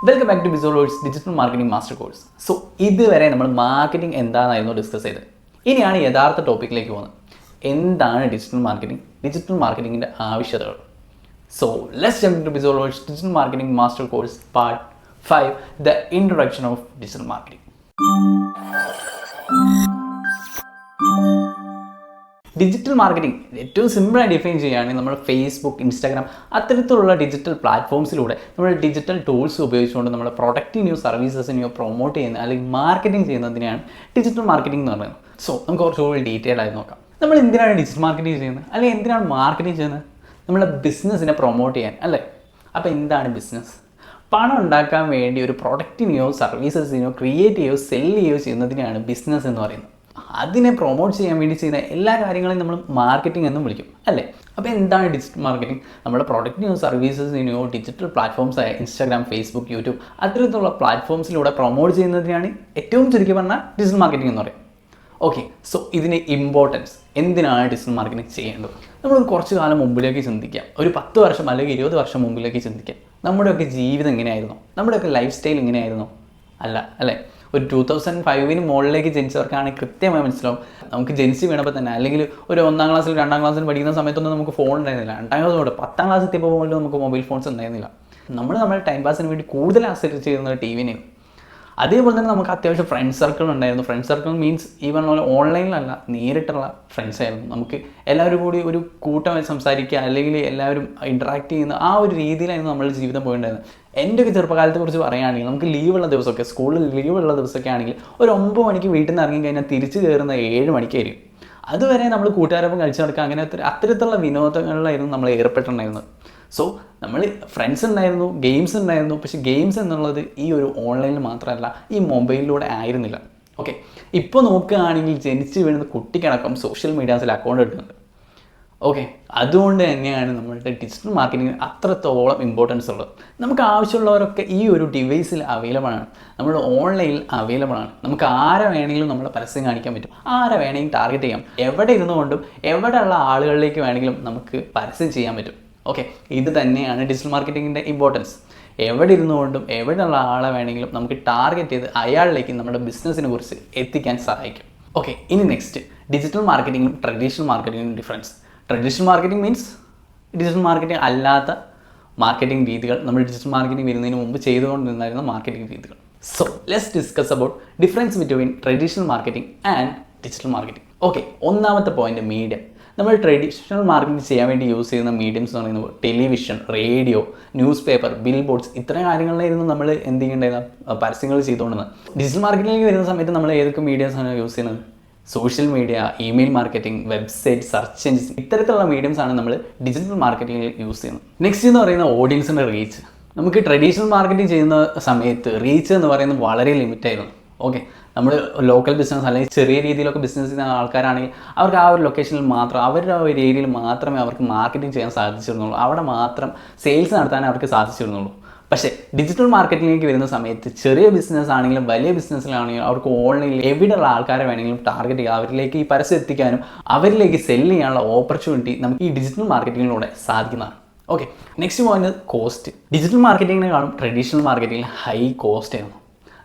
Welcome back to Bisolors digital marketing master course. So ഇതുവരെ നമ്മൾ marketing എന്താണെന്നായിരുന്നു discuss ചെയ്തത്. ഇനിയാണ് യഥാർത്ഥ ടോപ്പിക്കിലേക്ക് പോകുന്നത്. എന്താണ് ഡിജിറ്റൽ മാർക്കറ്റിംഗ്, ഡിജിറ്റൽ മാർക്കറ്റിംഗിൻ്റെ ആവശ്യകതകൾ. So let's jump to Bisolors digital marketing master course part 5, the introduction of digital marketing. Digital marketing ഏറ്റവും സിമ്പിളായി ഡിഫൈൻ ചെയ്യുകയാണെങ്കിൽ നമ്മൾ ഫേസ്ബുക്ക്, ഇൻസ്റ്റാഗ്രാം അത്തരത്തിലുള്ള ഡിജിറ്റൽ പ്ലാറ്റ്ഫോംസിലൂടെ നമ്മൾ ഡിജിറ്റൽ ടൂൾസ് ഉപയോഗിച്ചുകൊണ്ട് നമ്മുടെ പ്രൊഡക്റ്റിനെയോ സർവീസസിനെയോ പ്രൊമോട്ട് ചെയ്യുന്ന അല്ലെങ്കിൽ മാർക്കറ്റിംഗ് ചെയ്യുന്നതിനെയാണ് ഡിജിറ്റൽ മാർക്കറ്റിംഗ് എന്ന് പറയുന്നത്. സോ നമുക്ക് കുറച്ചുകൂടി ഡീറ്റെയിൽ ആയി നോക്കാം. നമ്മൾ എന്തിനാണ് ഡിജിറ്റൽ മാർക്കറ്റിംഗ് ചെയ്യുന്നത്, അല്ലെങ്കിൽ എന്തിനാണ് മാർക്കറ്റിംഗ് ചെയ്യുന്നത്? നമ്മളെ ബിസിനസ്സിനെ പ്രൊമോട്ട് ചെയ്യാൻ അല്ലേ. അപ്പോൾ എന്താണ് ബിസിനസ്? പണം ഉണ്ടാക്കാൻ വേണ്ടി ഒരു പ്രൊഡക്റ്റിനെയോ സർവീസസിനെയോ ക്രിയേറ്റ് ചെയ്യുകയോ സെല് ചെയ്യുകയോ ചെയ്യുന്നതിനെയാണ് ബിസിനസ് എന്ന് പറയുന്നത്. അതിനെ പ്രൊമോട്ട് ചെയ്യാൻ വേണ്ടി ചെയ്യുന്ന എല്ലാ കാര്യങ്ങളെയും നമ്മൾ മാർക്കറ്റിംഗ് എന്നും വിളിക്കും അല്ലേ. അപ്പോൾ എന്താണ് ഡിജിറ്റൽ മാർക്കറ്റിംഗ്? നമ്മുടെ പ്രൊഡക്റ്റിനെയോ സർവീസസിനെയോ ഡിജിറ്റൽ പ്ലാറ്റ്ഫോംസായ ഇൻസ്റ്റാഗ്രാം, ഫേസ്ബുക്ക്, യൂട്യൂബ് അത്തരത്തിലുള്ള പ്ലാറ്റ്ഫോംസിലൂടെ പ്രൊമോട്ട് ചെയ്യുന്നതിനാണ് ഏറ്റവും ചുരുക്കി പറഞ്ഞാൽ ഡിജിറ്റൽ മാർക്കറ്റിംഗ് എന്ന് പറയും. ഓക്കെ, സോ ഇതിൻ്റെ ഇമ്പോർട്ടൻസ്, എന്തിനാണ് ഡിജിറ്റൽ മാർക്കറ്റിംഗ് ചെയ്യേണ്ടത്? നമ്മൾ കുറച്ച് കാലം മുമ്പിലേക്ക് ചിന്തിക്കാം. ഒരു 10 വർഷം അല്ലെങ്കിൽ 20 വർഷം മുമ്പിലേക്ക് ചിന്തിക്കാം. നമ്മുടെയൊക്കെ ജീവിതം എങ്ങനെയായിരുന്നു? നമ്മുടെയൊക്കെ ലൈഫ് സ്റ്റൈൽ എങ്ങനെയായിരുന്നു? അല്ലേ. ഒരു 2005 മുകളിലേക്ക് ജനിച്ചവർക്കാണെങ്കിൽ കൃത്യമായി മനസ്സിലാവും. നമുക്ക് ജനിച്ച് വീണപ്പോൾ തന്നെ, അല്ലെങ്കിൽ ഒരു 1ാം ക്ലാസ്സിൽ 2ാം ക്ലാസ്സിൽ പഠിക്കുന്ന സമയത്തൊന്നും നമുക്ക് ഫോൺ ഉണ്ടായിരുന്നില്ല. 2ാം ക്ലാസ് തൊട്ട് 10ാം ക്ലാസ് എത്തിയപ്പോൾ പോലും നമുക്ക് മൊബൈൽ ഫോൺസ് ഉണ്ടായിരുന്നില്ല. നമ്മുടെ ടൈം പാസിന് വേണ്ടി കൂടുതൽ ആശ്രയിച്ച് ചെയ്യുന്നത് ടി വിനെയും. അതേപോലെ തന്നെ നമുക്ക് അത്യാവശ്യം ഫ്രണ്ട് സർക്കിൾ ഉണ്ടായിരുന്നു. ഫ്രണ്ട് സർക്കിൾ മീൻസ് ഈ പറഞ്ഞ പോലെ ഓൺലൈനിലല്ല, നേരിട്ടുള്ള ഫ്രണ്ട്സ് ആയിരുന്നു. നമുക്ക് എല്ലാവരും കൂടി ഒരു കൂട്ടമായി സംസാരിക്കുക, അല്ലെങ്കിൽ എല്ലാവരും ഇൻട്രാക്ട് ചെയ്യുന്ന ആ ഒരു രീതിയിലായിരുന്നു നമ്മുടെ ജീവിതം പോയിട്ടുണ്ടായിരുന്നത്. എൻ്റെയൊക്കെ ചെറുപ്പകാലത്തെ കുറിച്ച് പറയുകയാണെങ്കിൽ നമുക്ക് ലീവുള്ള ദിവസമൊക്കെ, സ്കൂളിൽ ലീവുള്ള ദിവസമൊക്കെ ആണെങ്കിൽ ഒരു 9 മണിക്ക് വീട്ടിൽ നിന്ന് ഇറങ്ങി കഴിഞ്ഞാൽ തിരിച്ച് കയറുന്ന 7 മണിക്കായിരിക്കും. അതുവരെ നമ്മൾ കൂട്ടുകാരൊപ്പം കഴിച്ചു നടക്കുക, അങ്ങനെ അത്തരത്തിലുള്ള വിനോദങ്ങളിലായിരുന്നു നമ്മൾ ഏർപ്പെട്ടിട്ടുണ്ടായിരുന്നത്. സോ നമ്മൾ ഫ്രണ്ട്സ് ഉണ്ടായിരുന്നു, ഗെയിംസ് ഉണ്ടായിരുന്നു. പക്ഷേ ഗെയിംസ് എന്നുള്ളത് ഈ ഒരു ഓൺലൈനിൽ മാത്രമല്ല, ഈ മൊബൈലിലൂടെ ആയിരുന്നില്ല. ഓക്കെ, ഇപ്പോൾ നോക്കുകയാണെങ്കിൽ ജനിച്ച് വീഴുന്ന കുട്ടിക്കടക്കം സോഷ്യൽ മീഡിയാസിൽ അക്കൗണ്ട് എടുക്കുന്നുണ്ട്. ഓക്കെ, അതുകൊണ്ട് തന്നെയാണ് നമ്മളുടെ ഡിജിറ്റൽ മാർക്കറ്റിംഗിന് അത്രത്തോളം ഇമ്പോർട്ടൻസ് ഉള്ളത്. നമുക്ക് ആവശ്യമുള്ളവരൊക്കെ ഈ ഒരു ഡിവൈസിൽ അവൈലബിൾ ആണ്, നമ്മുടെ ഓൺലൈനിൽ അവൈലബിൾ ആണ്. നമുക്ക് ആരെ വേണമെങ്കിലും നമ്മളെ പരസ്യം കാണിക്കാൻ പറ്റും, ആരെ വേണമെങ്കിലും ടാർഗറ്റ് ചെയ്യാം. എവിടെ ഇരുന്നുകൊണ്ടും എവിടെയുള്ള ആളുകളിലേക്ക് വേണമെങ്കിലും നമുക്ക് പരസ്യം ചെയ്യാൻ പറ്റും. ഓക്കെ, ഇത് തന്നെയാണ് ഡിജിറ്റൽ മാർക്കറ്റിങ്ങിൻ്റെ ഇമ്പോർട്ടൻസ്. എവിടെ ഇരുന്നുകൊണ്ടും എവിടെയുള്ള ആളെ വേണമെങ്കിലും നമുക്ക് ടാർഗറ്റ് ചെയ്ത് അയാളിലേക്ക് നമ്മുടെ ബിസിനസ്സിനെ കുറിച്ച് എത്തിക്കാൻ സഹായിക്കും. ഓക്കെ, ഇനി നെക്സ്റ്റ്, ഡിജിറ്റൽ മാർക്കറ്റിങ്ങും ട്രഡീഷണൽ മാർക്കറ്റിങ്ങും difference. Traditional marketing means digital marketing അല്ലാത്ത മാർക്കറ്റിംഗ് രീതികൾ, നമ്മൾ ഡിജിറ്റൽ മാർക്കറ്റിംഗ് വരുന്നതിന് മുമ്പ് ചെയ്തുകൊണ്ടിരുന്നായിരുന്ന മാർക്കറ്റിംഗ് രീതികൾ. So let's discuss about difference between traditional marketing and digital marketing. Okay, ഒന്നാമത്തെ പോയിന്റ്, മീഡിയം. നമ്മൾ ട്രഡീഷണൽ മാർക്കറ്റിംഗ് ചെയ്യാൻ വേണ്ടി യൂസ് ചെയ്യുന്ന മീഡിയംസ് എന്ന് പറയുന്നത് television, radio, news paper, bill boards, ഇത്തരം കാര്യങ്ങളിലായിരുന്നു നമ്മൾ എന്ത് ചെയ്യേണ്ടത്, പരസ്യങ്ങൾ ചെയ്തുകൊണ്ടിരുന്നത്. ഡിജിറ്റൽ മാർക്കറ്റിംഗിലേക്ക് വരുന്ന സമയത്ത് നമ്മൾ ഏതൊക്കെ മീഡിയംസാണ് യൂസ് ചെയ്യുന്നത്? Social media, email marketing, website, search engines, ഇത്തരത്തിലുള്ള മീഡിയംസാണ് നമ്മൾ ഡിജിറ്റൽ മാർക്കറ്റിംഗിൽ യൂസ് ചെയ്യുന്നത്. നെക്സ്റ്റ് എന്ന് പറയുന്ന ഓഡിയൻസിൻ്റെ റീച്ച്. നമുക്ക് ട്രഡീഷണൽ മാർക്കറ്റിംഗ് ചെയ്യുന്ന സമയത്ത് റീച്ച് എന്ന് പറയുന്നത് വളരെ ലിമിറ്റായിരുന്നു. ഓക്കെ, നമ്മൾ ലോക്കൽ ബിസിനസ് അല്ലെങ്കിൽ ചെറിയ രീതിയിലൊക്കെ ബിസിനസ് ചെയ്യുന്ന ആൾക്കാരാണെങ്കിൽ അവർക്ക് ആ ഒരു ലൊക്കേഷനിൽ മാത്രം, അവരുടെ ആ ഒരു ഏരിയയിൽ മാത്രമേ അവർക്ക് മാർക്കറ്റിംഗ് ചെയ്യാൻ സാധിച്ചിരുന്നുള്ളൂ, അവിടെ മാത്രം സെയിൽസ് നടത്താൻ അവർക്ക് സാധിച്ചിരുന്നുള്ളൂ. പക്ഷേ ഡിജിറ്റൽ മാർക്കറ്റിംഗിലേക്ക് വരുന്ന സമയത്ത് ചെറിയ ബിസിനസ് ആണെങ്കിലും വലിയ ബിസിനസ്സിലാണെങ്കിലും അവർക്ക് ഓൺലൈനിൽ എവിടെയുള്ള ആൾക്കാരെ വേണമെങ്കിലും ടാർഗറ്റ് ചെയ്യുക, അവരിലേക്ക് ഈ പരസ്യം എത്തിക്കാനും അവരിലേക്ക് സെല്ല് ചെയ്യാനുള്ള ഓപ്പർച്യൂണിറ്റി നമുക്ക് ഈ ഡിജിറ്റൽ മാർക്കറ്റിങ്ങിലൂടെ സാധിക്കുന്നതാണ്. Okay, next point, cost. Digital മാർക്കറ്റിങ്ങിനെക്കാളും ട്രഡീഷണൽ മാർക്കറ്റിംഗിൽ ഹൈ കോസ്റ്റ് ആയിരുന്നു.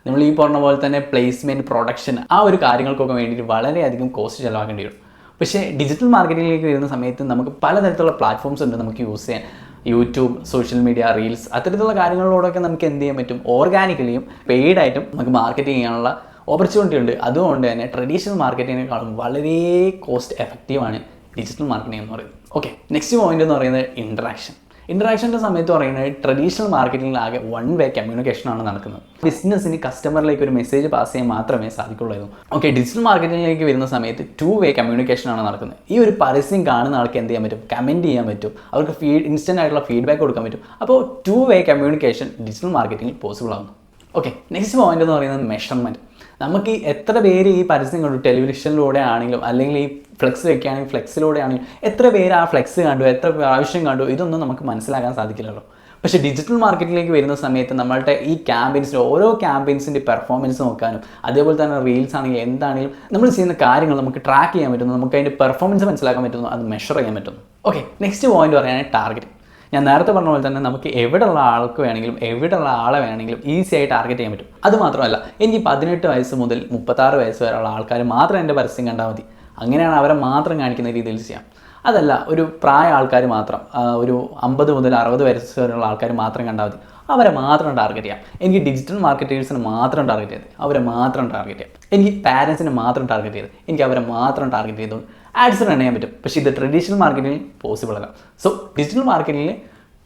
നമ്മൾ ഈ പറഞ്ഞ പോലെ തന്നെ പ്ലേസ്മെൻറ്റ്, പ്രൊഡക്ഷൻ, ആ ഒരു കാര്യങ്ങൾക്കൊക്കെ വേണ്ടിയിട്ട് വളരെയധികം കോസ്റ്റ് ചിലവാക്കേണ്ടി വരും. പക്ഷേ ഡിജിറ്റൽ മാർക്കറ്റിംഗിലേക്ക് വരുന്ന സമയത്ത് നമുക്ക് പലതരത്തിലുള്ള പ്ലാറ്റ്ഫോംസ് ഉണ്ട് നമുക്ക് യൂസ് ചെയ്യാൻ. യൂട്യൂബ്, സോഷ്യൽ മീഡിയ, റീൽസ്, അത്തരത്തിലുള്ള കാര്യങ്ങളിലൂടെയൊക്കെ നമുക്ക് എന്ത് ചെയ്യാൻ പറ്റും, ഓർഗാനിക്കലിയും പെയ്ഡായിട്ടും നമുക്ക് മാർക്കറ്റ് ചെയ്യാനുള്ള ഓപ്പർച്യൂണിറ്റി ഉണ്ട്. അതുകൊണ്ട് തന്നെ ട്രഡീഷണൽ മാർക്കറ്റിങ്ങിനേക്കാളും വളരെ കോസ്റ്റ് എഫക്റ്റീവാണ് ഡിജിറ്റൽ മാർക്കറ്റിംഗ് എന്ന് പറയുന്നത്. ഓക്കെ, നെക്സ്റ്റ് പോയിന്റ് എന്ന് പറയുന്നത് ഇൻട്രാക്ഷൻ. ഇൻട്രാക്ഷൻ്റെ സമയത്ത് പറയുന്നത് ട്രഡീഷണൽ മാർക്കറ്റിംഗിൽ ആകെ 1 വേ കമ്മ്യൂണിക്കേഷനാണ് നടക്കുന്നത്. ബിസിനസ്സിന് കസ്റ്റമറിലേക്ക് ഒരു മെസ്സേജ് പാസ് ചെയ്യാൻ മാത്രമേ സാധിക്കുള്ളൂ. ഓക്കെ, ഡിജിറ്റൽ മാർക്കറ്റിംഗിലേക്ക് വരുന്ന സമയത്ത് 2 വേ കമ്മ്യൂണിക്കേഷനാണ് നടക്കുന്നത്. ഈ ഒരു പരസ്യം കാണുന്ന ആൾക്ക് എന്ത് ചെയ്യാൻ പറ്റും, കമൻറ്റ് ചെയ്യാൻ പറ്റും, അവർക്ക് ഇൻസ്റ്റൻ്റ് ആയിട്ടുള്ള ഫീഡ്ബാക്ക് കൊടുക്കാൻ പറ്റും. അപ്പോൾ 2 വേ കമ്മ്യൂണിക്കേഷൻ ഡിജിറ്റൽ മാർക്കറ്റിംഗിൽ പോസിബിൾ ആകുന്നു. ഓക്കെ, നെക്സ്റ്റ് പോയിന്റ് എന്ന് പറയുന്നത് മെഷർമെൻറ്റ്. നമുക്ക് എത്ര പേര് ഈ പരസ്യം കണ്ടു, ടെലിവിഷനിലൂടെ ആണെങ്കിലും അല്ലെങ്കിൽ ഈ ഫ്ലെക്സ് വെക്കുകയാണെങ്കിൽ ഫ്ലെക്സിലൂടെ ആണെങ്കിലും എത്ര പേര് ആ ഫ്ലെക്സ് കണ്ടു, എത്ര പ്രാവശ്യം കണ്ടു, ഇതൊന്നും നമുക്ക് മനസ്സിലാക്കാൻ സാധിക്കില്ലല്ലോ. പക്ഷേ ഡിജിറ്റൽ മാർക്കറ്റിലേക്ക് വരുന്ന സമയത്ത് നമ്മളുടെ ഈ ക്യാമ്പയിൻസിൻ്റെ ഓരോ ക്യാമ്പയിൻസിൻ്റെ പെർഫോമൻസ് നോക്കാനും അതേപോലെ തന്നെ റീൽസ് ആണെങ്കിലും എന്താണെങ്കിലും നമ്മൾ ചെയ്യുന്ന കാര്യങ്ങൾ നമുക്ക് ട്രാക്ക് ചെയ്യാൻ പറ്റുന്നു, നമുക്ക് അതിൻ്റെ പെർഫോമൻസ് മനസ്സിലാക്കാൻ പറ്റുന്നു, അത് മെഷർ ചെയ്യാൻ പറ്റുന്നു. ഓക്കെ, നെക്സ്റ്റ് പോയിന്റ് പറയുകയാണെങ്കിൽ ടാർഗറ്റ്. ഞാൻ നേരത്തെ പറഞ്ഞ പോലെ തന്നെ നമുക്ക് എവിടെയുള്ള ആൾക്ക് വേണമെങ്കിലും എവിടെയുള്ള ആളെ വേണമെങ്കിലും ഈസി ആയി ടാർഗറ്റ് ചെയ്യാൻ പറ്റും. അതുമാത്രമല്ല, എനിക്ക് 18 വയസ്സ് മുതൽ 36 വയസ്സ് വരെയുള്ള ആൾക്കാർ മാത്രം എൻ്റെ പരസ്യം കണ്ടാൽ മതി. അങ്ങനെയാണ് അവരെ മാത്രം കാണിക്കുന്ന രീതിയിൽ ചെയ്യാം. അതല്ല, ഒരു പ്രായ ആൾക്കാർ മാത്രം, ഒരു 50 മുതൽ 60 വയസ്സ് വരെയുള്ള ആൾക്കാർ മാത്രം കണ്ടാൽ മതി. അവരെ മാത്രം ടാർഗറ്റ് ചെയ്യാം. എനിക്ക് ഡിജിറ്റൽ മാർക്കറ്റേഴ്സിനെ മാത്രം ടാർഗറ്റ് ചെയ്ത് അവരെ മാത്രം ടാർഗറ്റ് ചെയ്യാം. എനിക്ക് പാരൻസിനെ മാത്രം ടാർഗറ്റ് ചെയ്ത് എനിക്ക് അവരെ മാത്രം ടാർഗറ്റ് ചെയ്തുകൊണ്ട് ആഡ്സ് റൺ ചെയ്യാൻ പറ്റും. പക്ഷേ ഇത് ട്രഡീഷണൽ മാർക്കറ്റിംഗ് പോസിബിൾ അല്ല. സോ ഡിജിറ്റൽ മാർക്കറ്റിംഗിൽ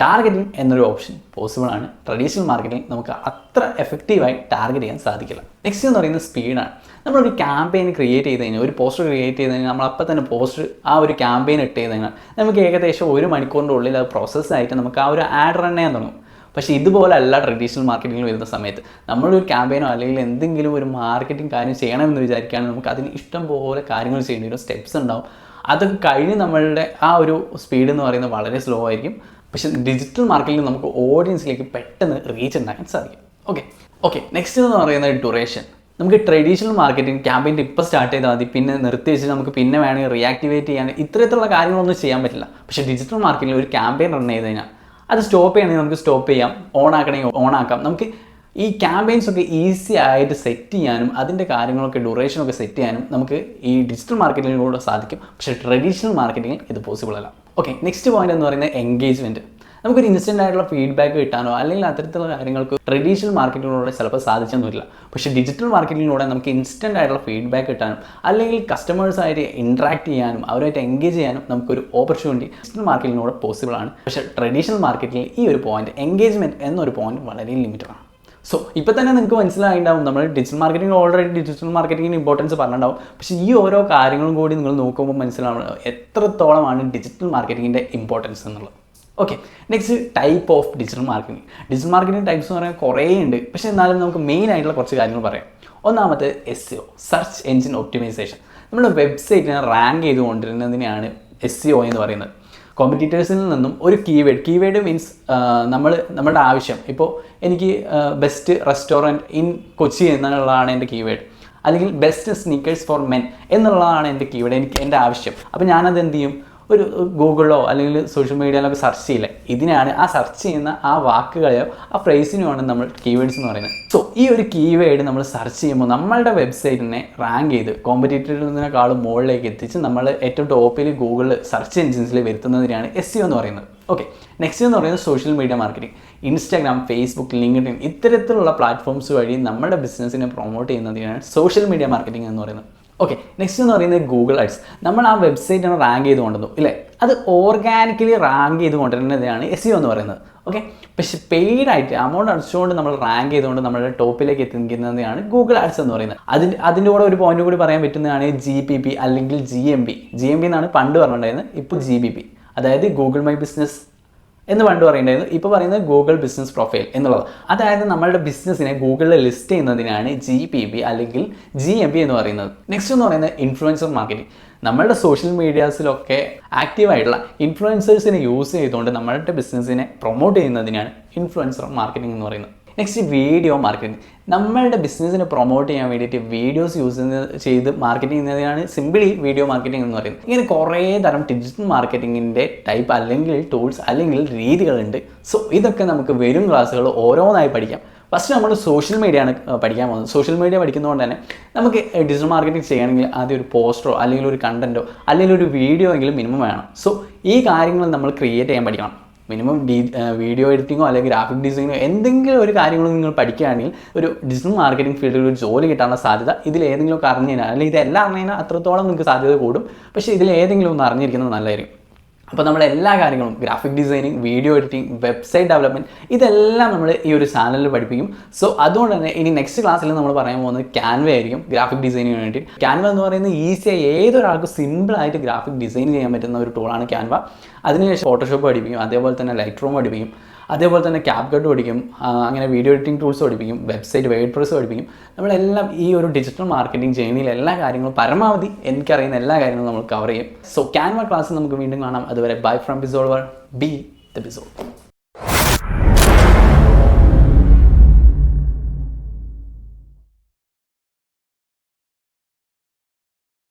ടാർഗറ്റിംഗ് എന്നൊരു ഓപ്ഷൻ പോസിബിൾ ആണ്. ട്രഡീഷണൽ മാർക്കറ്റിംഗ് നമുക്ക് അത്ര എഫക്റ്റീവായി ടാർഗറ്റ് ചെയ്യാൻ സാധിക്കില്ല. നെക്സ്റ്റ് എന്ന് പറയുന്നത് സ്പീഡാണ്. നമ്മളൊരു ക്യാമ്പയിൻ ക്രിയേറ്റ് ചെയ്ത് കഴിഞ്ഞാൽ, ഒരു പോസ്റ്റർ ക്രിയേറ്റ് ചെയ്ത് കഴിഞ്ഞാൽ, നമ്മളപ്പോൾ തന്നെ പോസ്റ്റർ ആ ഒരു ക്യാമ്പയിൻ ഇട്ട് ചെയ്ത് കഴിഞ്ഞാൽ നമുക്ക് ഏകദേശം 1 മണിക്കൂറിൻ്റെ ഉള്ളിൽ അത് പ്രോസസ്സായിട്ട് നമുക്ക് ആ ഒരു ആഡ് റൺ ചെയ്യാൻ തുടങ്ങും. പക്ഷേ ഇതുപോലെ അല്ല ട്രഡീഷണൽ മാർക്കറ്റിംഗിൽ വരുന്ന സമയത്ത്. നമ്മളൊരു ക്യാമ്പയിനോ അല്ലെങ്കിൽ എന്തെങ്കിലും ഒരു മാർക്കറ്റിംഗ് കാര്യം ചെയ്യണമെന്ന് വിചാരിക്കുകയാണെങ്കിൽ നമുക്ക് അതിന് ഇഷ്ടം പോലെ കാര്യങ്ങൾ ചെയ്യേണ്ടി വരും, സ്റ്റെപ്സ് ഉണ്ടാവും. അതൊക്കെ കഴിഞ്ഞ് നമ്മളുടെ ആ ഒരു സ്പീഡ് എന്ന് പറയുന്നത് വളരെ സ്ലോ ആയിരിക്കും. പക്ഷേ ഡിജിറ്റൽ മാർക്കറ്റിംഗ് നമുക്ക് ഓഡിയൻസിലേക്ക് പെട്ടെന്ന് റീച്ച് ഉണ്ടാക്കാൻ സാധിക്കും. ഓക്കെ നെക്സ്റ്റ് എന്ന് പറയുന്നത് ഡ്യൂറേഷൻ. നമുക്ക് ട്രഡീഷണൽ മാർക്കറ്റിംഗ് ക്യാമ്പയിൻ ഇപ്പോൾ സ്റ്റാർട്ട് ചെയ്താൽ മതി, പിന്നെ നിർത്തി വെച്ച് നമുക്ക് പിന്നെ വേണമെങ്കിൽ റീആക്ടിവേറ്റ് ചെയ്യാൻ ഇത്തരത്തിലുള്ള കാര്യങ്ങളൊന്നും ചെയ്യാൻ പറ്റില്ല. പക്ഷേ ഡിജിറ്റൽ മാർക്കറ്റിംഗിൽ ഒരു ക്യാമ്പയിൻ റൺ ചെയ്ത് കഴിഞ്ഞാൽ അത് സ്റ്റോപ്പ് ചെയ്യണമെങ്കിൽ നമുക്ക് സ്റ്റോപ്പ് ചെയ്യാം, ഓൺ ആക്കണമെങ്കിൽ ഓൺ ആക്കാം. നമുക്ക് ഈ ക്യാമ്പയിൻസൊക്കെ ഈസി ആയിട്ട് സെറ്റ് ചെയ്യാനും അതിൻ്റെ കാര്യങ്ങളൊക്കെ ഡ്യൂറേഷനൊക്കെ സെറ്റ് ചെയ്യാനും നമുക്ക് ഈ ഡിജിറ്റൽ മാർക്കറ്റിങ്ങിലൂടെ സാധിക്കും. പക്ഷേ ട്രഡീഷണൽ മാർക്കറ്റിംഗിൽ ഇത് പോസിബിൾ അല്ല. നെക്സ്റ്റ് പോയിന്റ് എന്ന് പറയുന്നത് എൻഗേജ്മെൻറ്റ്. നമുക്കൊരു ഇൻസ്റ്റൻ്റ് ആയിട്ടുള്ള ഫീഡ്ബാക്ക് കിട്ടാനോ അല്ലെങ്കിൽ അത്തരത്തിലുള്ള കാര്യങ്ങൾക്ക് ട്രഡീഷണൽ മാർക്കറ്റിങ്ങിലൂടെ ചിലപ്പോൾ സാധിച്ചൊന്നുമില്ല. പക്ഷേ ഡിജിറ്റൽ മാർക്കറ്റിങ്ങിലൂടെ നമുക്ക് ഇൻസ്റ്റൻ്റ് ആയിട്ടുള്ള ഫീഡ്ബാക്ക് കിട്ടാനും അല്ലെങ്കിൽ കസ്റ്റമേഴ്സായിട്ട് ഇൻട്രാക്ട് ചെയ്യാനും അവരായിട്ട് എൻഗേജ് ചെയ്യാനും നമുക്കൊരു ഓപ്പർച്യൂണിറ്റി ഡിജിറ്റൽ മാർക്കറ്റിങ്ങിലൂടെ പോസിബിൾ ആണ്. പക്ഷേ ട്രഡീഷണൽ മാർക്കറ്റിംഗിൽ ഈ ഒരു പോയിന്റ് എൻഗേജ്മെൻറ്റ് എന്നൊരു പോയിന്റ് വളരെ ലിമിറ്റഡ് ആണ്. സോ ഇപ്പോൾ തന്നെ നിങ്ങൾക്ക് മനസ്സിലായിട്ടുണ്ടാവും, നമ്മൾ ഡിജിറ്റൽ മാർക്കറ്റിംഗ് ഓൾറെഡി ഡിജിറ്റൽ മാർക്കറ്റിംഗിന് ഇമ്പോർട്ടൻസ് പറഞ്ഞിട്ടുണ്ടാവും. പക്ഷേ ഈ ഓരോ കാര്യങ്ങളും കൂടി നിങ്ങൾ നോക്കുമ്പോൾ മനസ്സിലാവും എത്രത്തോളമാണ് ഡിജിറ്റൽ മാർക്കറ്റിങ്ങിൻ്റെ ഇമ്പോർട്ടൻസ് എന്നുള്ളത്. Next type of digital marketing. Digital marketing types എന്ന് പറയാൻ കുറേ ഉണ്ട്. പക്ഷേ എന്നാലും നമുക്ക് മെയിൻ ആയിട്ടുള്ള കുറച്ച് കാര്യങ്ങൾ പറയാം. ഒന്നാമത്തെ SEO, സെർച്ച് എഞ്ചിൻ ഒപ്റ്റിമൈസേഷൻ. നമ്മുടെ വെബ്സൈറ്റിനെ റാങ്ക് ചെയ്തുകൊണ്ടിരുന്നതിനെയാണ് SEO എന്ന് പറയുന്നത്. കോമ്പറ്റീറ്റേഴ്സിൽ നിന്നും ഒരു കീവേഡ് മീൻസ് നമ്മുടെ ആവശ്യം. ഇപ്പോൾ എനിക്ക് ബെസ്റ്റ് റെസ്റ്റോറൻറ്റ് ഇൻ കൊച്ചി എന്നുള്ളതാണ് എൻ്റെ കീവേഡ്, അല്ലെങ്കിൽ ബെസ്റ്റ് സ്നീക്കേഴ്സ് ഫോർ മെൻ എന്നുള്ളതാണ് എൻ്റെ കീവേഡ്, എൻ്റെ ആവശ്യം. അപ്പോൾ ഞാനത് എന്ത് ചെയ്യും, ഒരു ഗൂഗിളിലോ അല്ലെങ്കിൽ സോഷ്യൽ മീഡിയയിലൊക്കെ സെർച്ച് ചെയ്യില്ല. ഇതിനാണ് ആ സെർച്ച് ചെയ്യുന്ന ആ വാക്കുകളെയോ ആ ഫ്രേസിനെയാണ് നമ്മൾ കീവേഡ്സ് എന്ന് പറയുന്നത്. സോ ഈ ഒരു കീവേഡ് നമ്മൾ സെർച്ച് ചെയ്യുമ്പോൾ നമ്മളുടെ വെബ്സൈറ്റിനെ റാങ്ക് ചെയ്ത് കോമ്പറ്റീറ്ററിനേക്കാളും മുകളിലേക്ക് എത്തിച്ച് നമ്മൾ ഏറ്റവും ടോപ്പിൽ ഗൂഗിൾ സെർച്ച് എഞ്ചിൻസിൽ വരുത്തുന്നതിനാണ് SEO എന്ന് പറയുന്നത്. നെക്സ്റ്റ് എന്ന് പറയുന്നത് social media marketing. Instagram, Facebook, LinkedIn ഇത്തരത്തിലുള്ള പ്ലാറ്റ്ഫോംസ് വഴി നമ്മുടെ ബിസിനസ്സിനെ പ്രൊമോട്ട് ചെയ്യുന്നതിനാണ് സോഷ്യൽ മീഡിയ മാർക്കറ്റിംഗ് എന്ന് പറയുന്നത്. നെക്സ്റ്റ് എന്ന് പറയുന്നത് ഗൂഗിൾ ആഡ്സ്. നമ്മൾ ആ വെബ്സൈറ്റിനെ റാങ്ക് ചെയ്ത് കൊണ്ടുവന്നു ഇല്ലേ, അത് ഓർഗാനിക്കലി റാങ്ക് ചെയ്ത് കൊണ്ടുവരുന്നതാണ് SEO എന്ന് പറയുന്നത്. പക്ഷേ പെയ്ഡായിട്ട് എമൗണ്ട് അടിച്ചുകൊണ്ട് നമ്മൾ റാങ്ക് ചെയ്തുകൊണ്ട് നമ്മുടെ ടോപ്പിലേക്ക് എത്തിക്കുന്നതാണ് ഗൂഗിൾ ആഡ്സ് എന്ന് പറയുന്നത്. അതിൻ്റെ കൂടെ ഒരു പോയിന്റ് കൂടി പറയാൻ പറ്റുന്നതാണ് GPP അല്ലെങ്കിൽ GMB എന്നാണ് പണ്ട് പറഞ്ഞിട്ടുണ്ടായിരുന്നത്. ഇപ്പോൾ GBP, അതായത് ഗൂഗിൾ മൈ ബിസിനസ് എന്ന് പണ്ട് പറയുണ്ടായിരുന്നു. ഇപ്പോൾ പറയുന്നത് ഗൂഗിൾ ബിസിനസ് പ്രൊഫൈൽ എന്നുള്ളത്. അതായത് നമ്മളുടെ ബിസിനസ്സിനെ ഗൂഗിളിൽ ലിസ്റ്റ് ചെയ്യുന്നതിനാണ് GPP അല്ലെങ്കിൽ GMB എന്ന് പറയുന്നത്. നെക്സ്റ്റ് എന്ന് പറയുന്നത് ഇൻഫ്ലുവൻസർ മാർക്കറ്റിംഗ്. നമ്മളുടെ സോഷ്യൽ മീഡിയാസിലൊക്കെ ആക്റ്റീവായിട്ടുള്ള ഇൻഫ്ലുവൻസേഴ്സിനെ യൂസ് ചെയ്തുകൊണ്ട് നമ്മളുടെ ബിസിനസ്സിനെ പ്രൊമോട്ട് ചെയ്യുന്നതിനാണ് ഇൻഫ്ലുവൻസർ മാർക്കറ്റിംഗ് എന്ന് പറയുന്നത്. Next video marketing. നമ്മളുടെ ബിസിനസ്സിനെ പ്രൊമോട്ട് ചെയ്യാൻ വേണ്ടിയിട്ട് വീഡിയോസ് യൂസ് ചെയ്ത് മാർക്കറ്റിംഗ് ചെയ്യുന്നതിനാണ് സിമ്പിളി വീഡിയോ മാർക്കറ്റിംഗ് എന്ന് പറയുന്നത്. ഇങ്ങനെ കുറേ തരം ഡിജിറ്റൽ മാർക്കറ്റിങ്ങിൻ്റെ ടൈപ്പ് അല്ലെങ്കിൽ ടൂൾസ് അല്ലെങ്കിൽ രീതികളുണ്ട്. സോ ഇതൊക്കെ നമുക്ക് വരും ക്ലാസ്സുകൾ ഓരോന്നായി പഠിക്കാം. ഫസ്റ്റ് നമ്മൾ സോഷ്യൽ മീഡിയ ആണ് പഠിക്കാൻ പോകുന്നത്. സോഷ്യൽ മീഡിയ പഠിക്കുന്നതുകൊണ്ട് തന്നെ നമുക്ക് ഡിജിറ്റൽ മാർക്കറ്റിംഗ് ചെയ്യണമെങ്കിൽ ആദ്യം ഒരു പോസ്റ്ററോ അല്ലെങ്കിൽ ഒരു കണ്ടൻറ്റോ അല്ലെങ്കിൽ ഒരു വീഡിയോ എങ്കിലും മിനിമം വേണം. സോ ഈ കാര്യങ്ങൾ നമ്മൾ ക്രിയേറ്റ് ചെയ്യാൻ പഠിക്കണം. മിനിമം വീഡിയോ എഡിറ്റിങ്ങോ അല്ലെങ്കിൽ ഗ്രാഫിക് ഡിസൈനോ എന്തെങ്കിലും ഒരു കാര്യങ്ങളും നിങ്ങൾ പഠിക്കുകയാണെങ്കിൽ ഒരു ഡിജിറ്റൽ മാർക്കറ്റിംഗ് ഫീൽഡിൽ ഒരു ജോലി കിട്ടാനുള്ള സാധ്യത ഇതിലേതെങ്കിലുമൊക്കെ അറിഞ്ഞു കഴിഞ്ഞാൽ, അല്ലെങ്കിൽ ഇതെല്ലാം അറിഞ്ഞു കഴിഞ്ഞാൽ അത്രത്തോളം നിങ്ങൾക്ക് സാധ്യത കൂടും. പക്ഷേ ഇതിലേതെങ്കിലും ഒന്ന് അറിഞ്ഞിരിക്കുന്നത് നല്ലതായിരിക്കും. അപ്പോൾ നമ്മൾ എല്ലാ കാര്യങ്ങളും graphic designing, video editing, website development ഇതെല്ലാം നമ്മൾ ഈ ഒരു ചാനലിൽ പഠിപ്പിക്കും. സോ അതുകൊണ്ട് തന്നെ ഇനി നെക്സ്റ്റ് ക്ലാസ്സിൽ നമ്മൾ പറയാൻ പോകുന്നത് ക്യാൻവ ആയിരിക്കും ഗ്രാഫിക് ഡിസൈനിങ്ങിന് വേണ്ടി. ക്യാൻവ എന്ന് പറയുന്നത് ഈസിയായി ഏതൊരാൾക്കും സിമ്പിളായിട്ട് ഗ്രാഫിക് ഡിസൈൻ ചെയ്യാൻ പറ്റുന്ന ഒരു ടൂളാണ് ക്യാൻവ. അതിനുശേഷം ഫോട്ടോഷോപ്പ് പഠിപ്പിക്കും, അതേപോലെ തന്നെ ലൈറ്റ് റൂം പഠിപ്പിക്കും, അതേപോലെ തന്നെ CapCut പഠിക്കും, അങ്ങനെ വീഡിയോ എഡിറ്റിംഗ് ടൂൾസ് പഠിപ്പിക്കും, വെബ്സൈറ്റ് വേർഡ്പ്രസ് പഠിപ്പിക്കും. നമ്മളെല്ലാം ഈ ഒരു ഡിജിറ്റൽ മാർക്കറ്റിംഗ് ജേണിയിൽ എല്ലാ കാര്യങ്ങളും പരമാവധി എനിക്കറിയുന്ന എല്ലാ കാര്യങ്ങളും നമ്മൾ കവർ ചെയ്യും. സോ ക്യാൻവ ക്ലാസ് നമുക്ക് വീണ്ടും കാണാം. അതുവരെ bye from ബിസോൾവർ, B the Biswal.